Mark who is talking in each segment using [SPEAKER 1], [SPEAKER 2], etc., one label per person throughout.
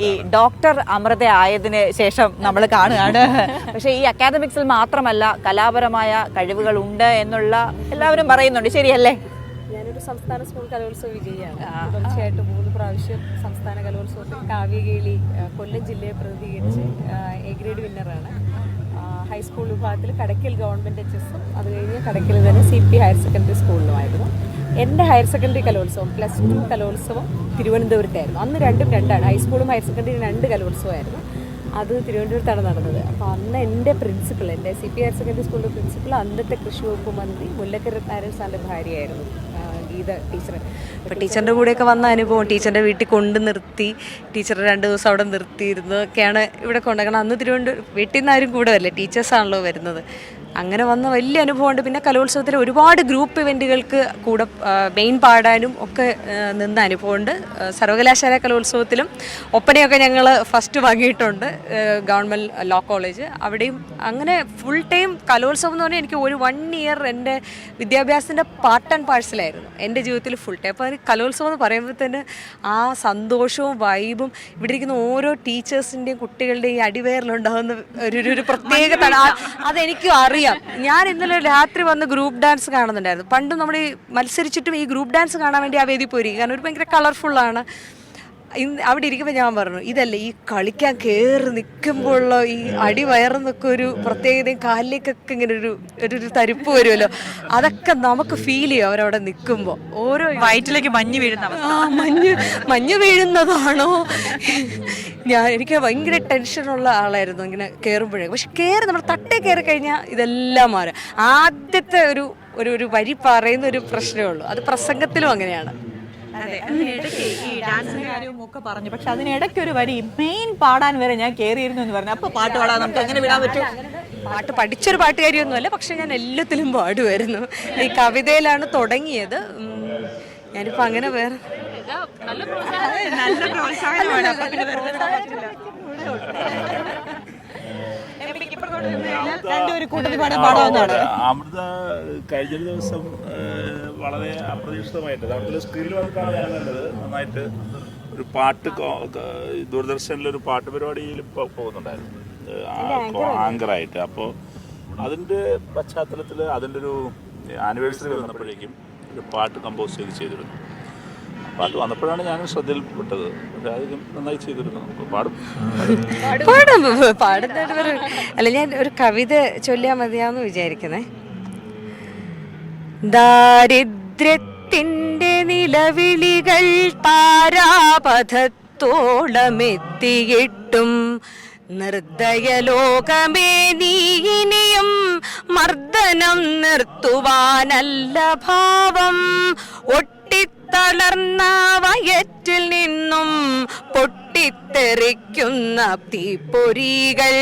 [SPEAKER 1] ഈ ഡോക്ടർ അമൃത ആയതിന് ശേഷം നമ്മൾ കാണുകയാണ്. പക്ഷേ ഈ അക്കാദമിക്സിൽ മാത്രമല്ല കലാപരമായ കഴിവുകൾ ഉണ്ട് എന്നുള്ള എല്ലാവരും പറയുന്നുണ്ട്, ശരിയല്ലേ?
[SPEAKER 2] ഞാനൊരു സംസ്ഥാന സ്കൂൾ കലോത്സവ വിജയിയാണ്. തുടർച്ചയായിട്ട് 3 പ്രാവശ്യം സംസ്ഥാന കലോത്സവത്തിൽ കാവ്യകേളി കൊല്ലം ജില്ലയെ പ്രതിനിധീകരിച്ച് എ ഗ്രേഡ് വിന്നറാണ്. ഹൈസ്കൂൾ വിഭാഗത്തിൽ കടയ്ക്കൽ ഗവൺമെൻറ് HSും അത് കഴിഞ്ഞ് കടയ്ക്കൽ തന്നെ CP ഹയർ സെക്കൻഡറി സ്കൂളിലുമായിരുന്നു. എൻ്റെ ഹയർ സെക്കൻഡറി കലോത്സവം +2 കലോത്സവം തിരുവനന്തപുരത്തായിരുന്നു. അന്ന് രണ്ടും രണ്ടാണ്, ഹൈസ്കൂളും ഹയർ സെക്കൻഡറിയും 2 കലോത്സവമായിരുന്നു. അത് തിരുവനന്തപുരത്താണ് നടന്നത്. അപ്പോൾ അന്ന് എൻ്റെ പ്രിൻസിപ്പൾ, എൻ്റെ CP ഹയർ സെക്കൻഡറി സ്കൂളിലെ പ്രിൻസിപ്പൾ അന്നത്തെ കൃഷി വകുപ്പ് മന്ത്രി മുല്ലക്കര നാരായണൻ സാറിൻ്റെ ഭാര്യയായിരുന്നു ഗീത ടീച്ചർ. അപ്പോൾ ടീച്ചറിൻ്റെ കൂടെയൊക്കെ വന്ന അനുഭവം, ടീച്ചറിൻ്റെ വീട്ടിൽ കൊണ്ട് നിർത്തി, ടീച്ചർ 2 ദിവസം അവിടെ നിർത്തിയിരുന്നതൊക്കെയാണ് ഇവിടെ കൊണ്ടുവരണം. അന്ന് വീട്ടിൽ നിന്ന് ആരും കൂടെ വരില്ല, ടീച്ചേഴ്സാണല്ലോ വരുന്നത്. അങ്ങനെ വന്ന വലിയ അനുഭവമുണ്ട്. പിന്നെ കലോത്സവത്തിൽ ഒരുപാട് ഗ്രൂപ്പ് ഇവൻറ്റുകൾക്ക് കൂടെ മെയിൻ പാടാനും ഒക്കെ നിന്ന അനുഭവമുണ്ട്. സർവകലാശാല കലോത്സവത്തിലും ഒപ്പനയൊക്കെ ഞങ്ങൾ ഫസ്റ്റ് വാങ്ങിയിട്ടുണ്ട്, ഗവൺമെൻറ് ലോ കോളേജ്. അവിടെയും അങ്ങനെ ഫുൾ ടൈം കലോത്സവം എന്ന് പറഞ്ഞാൽ എനിക്ക് 1 ഇയർ എൻ്റെ വിദ്യാഭ്യാസത്തിൻ്റെ പാർട്ട് ആൻഡ് പാഴ്സലായിരുന്നു എൻ്റെ ജീവിതത്തിൽ ഫുൾ ടൈം. അപ്പോൾ കലോത്സവം എന്ന് പറയുമ്പോൾ തന്നെ ആ സന്തോഷവും വൈബും, ഇവിടെ ഇരിക്കുന്ന ഓരോ ടീച്ചേഴ്സിൻ്റെയും കുട്ടികളുടെയും ഈ അടിവയറിലുണ്ടാകുന്ന ഒരു പ്രത്യേക അതെനിക്കും അറിയാം. ഞാൻ ഇന്നലെ രാത്രി വന്ന് ഗ്രൂപ്പ് ഡാൻസ് കാണുന്നുണ്ടായിരുന്നു. പണ്ടും നമ്മൾ ഈ മത്സരിച്ചിട്ടും ഈ ഗ്രൂപ്പ് ഡാൻസ് കാണാൻ വേണ്ടി ആ വേദി പോയിരിക്കും, കാരണം ഒരു ഭയങ്കര കളർഫുള്ളാണ്. അവിടെ ഇരിക്കുമ്പോൾ ഞാൻ പറഞ്ഞു, ഇതല്ലേ ഈ കളിക്കാൻ കയറി നിൽക്കുമ്പോഴുള്ള ഈ അടിവയറെന്നൊക്കെ ഒരു പ്രത്യേകതയും കാലിലേക്കൊക്കെ ഇങ്ങനെ ഒരു തരിപ്പ് വരുമല്ലോ, അതൊക്കെ നമുക്ക് ഫീൽ ചെയ്യും അവരവിടെ നിൽക്കുമ്പോൾ. ഓരോ
[SPEAKER 1] വയറ്റിലേക്ക് മഞ്ഞ് വീഴുന്ന
[SPEAKER 2] മഞ്ഞ് വീഴുന്നതാണോ? എനിക്ക് ഭയങ്കര ടെൻഷനുള്ള ആളായിരുന്നു ഇങ്ങനെ കയറുമ്പോഴേ. പക്ഷെ നമ്മൾ തട്ടേ കയറി കഴിഞ്ഞാൽ ഇതെല്ലാം മാറും. ആദ്യത്തെ ഒരു വരി പറയുന്ന ഒരു പ്രശ്നമേ ഉള്ളൂ, അത് പ്രസംഗത്തിലും അങ്ങനെയാണ്.
[SPEAKER 1] ഈ ഡാൻസിന്റെ കാര്യവും ഒക്കെ പറഞ്ഞു, പക്ഷെ അതിനിടയ്ക്ക് ഒരു വരി മെയിൻ പാടാൻ വരെ ഞാൻ കയറിയിരുന്നു എന്ന് പറഞ്ഞു. അപ്പൊ പാട്ട് പാടാൻ നമുക്ക് അങ്ങനെ വിടാൻ പറ്റും?
[SPEAKER 2] പാട്ട് പഠിച്ചൊരു പാട്ടുകാരിയൊന്നുമല്ല, പക്ഷെ ഞാൻ എല്ലാത്തിലും പാടുമായിരുന്നു. ഈ കവിതയിലാണ് തുടങ്ങിയത്. ഞാനിപ്പോൾ അങ്ങനെ വേറെ
[SPEAKER 3] അമൃത കഴിഞ്ഞ ദിവസം വളരെ അപ്രതീക്ഷിതമായിട്ട് അവിടുത്തെ സ്ക്രീനിൽ വന്നിട്ടാണ് ഞാൻ കണ്ടത്. നന്നായിട്ട് ഒരു പാട്ട് ദൂരദർശനിലൊരു പാട്ട് പരിപാടിയിൽ പോകുന്നുണ്ടായിരുന്നു ആങ്കറായിട്ട്. അപ്പോൾ അതിൻ്റെ പശ്ചാത്തലത്തിൽ അതിൻ്റെ ഒരു ആനിവേഴ്സറി വന്നപ്പോഴേക്കും ഒരു പാട്ട് കമ്പോസ് ചെയ്തിരുന്നു. പാട്ട് വന്നപ്പോഴാണ് ഞാൻ ശ്രദ്ധയിൽപ്പെട്ടത്. അധികം നന്നായി ചെയ്തിരുന്നു.
[SPEAKER 2] പാടുന്ന അല്ല, ഞാൻ ഒരു കവിത ചൊല്ലിയാൽ മതിയാന്ന് വിചാരിക്കുന്നേ. ദാരിദ്ര്യത്തിൻ്റെ നിലവിളികൾ താരാപഥത്തോളമെത്തിയിട്ടും നിർദ്ദയലോകമേ നീ ഇനിയും മർദ്ദനം നിർത്തുവാനല്ല ഭാവം. തളർന്ന വയറ്റിൽ നിന്നും പൊട്ടിത്തെറിക്കുന്ന തീപ്പൊരികൾ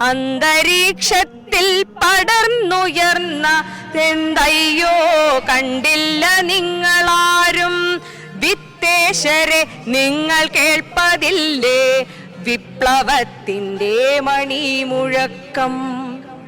[SPEAKER 2] അന്തരീക്ഷത്തിൽ പടർന്നുയർന്ന എന്തയ്യോ കണ്ടില്ല നിങ്ങളാരും. വിത്തേശരെ നിങ്ങൾ കേൾപ്പതില്ലേ വിപ്ലവത്തിൻ്റെ മണിമുഴക്കം.